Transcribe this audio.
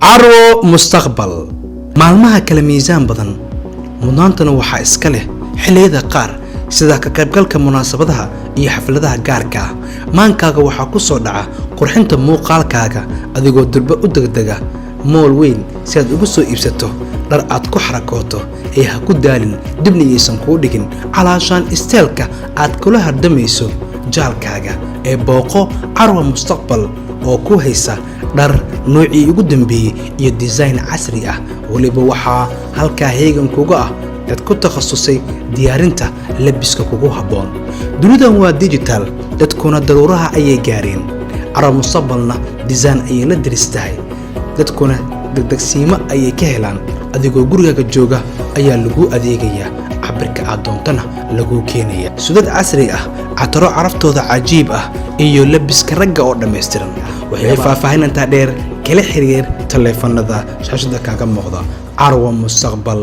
carwo mustaqbal maalmaha kala miisaan badan mudnaantana waxaa iska leh xilliyada qaar sida ka qaybgalka munaasabadaha iyo xafladaha gaarka ah maankaaga waxaa ku soo dhaca qurxinta muuqaalkaaga adigoo durba u degdega mool weyn si aad ugu soo iibsato dhar aad ku xarakooto ee ha ku daalin dibna aysan kuu dhigin calaashaan isteelka aad kula hardamayso jaalkaaga ee booqo carwo mustaqbal oo ku haysa dhar noocii ugu dambeeyay iyo design casri ah waliba waxaa halkaa heegan kuga ah dad ku takhasusay diyaarinta labiska kugu habboon dunidan waa digital dadkuna daruuraha ayay gaareen carwo mustaqbalna design ayay la diristahay dadkuna degdegsiimo ayay ka helaan adigoo gurigaaga jooga ayaa lagu adeegayaa cabirka aad doontana lagu keenaya sudad casri ah cataro caraftooda cajiib ah iyo labiska ragga oo dhammaystiran waxay faahfaahinta dheer kala xiriir taleefanada shaashada kaaga muuqda carwo mustaqbal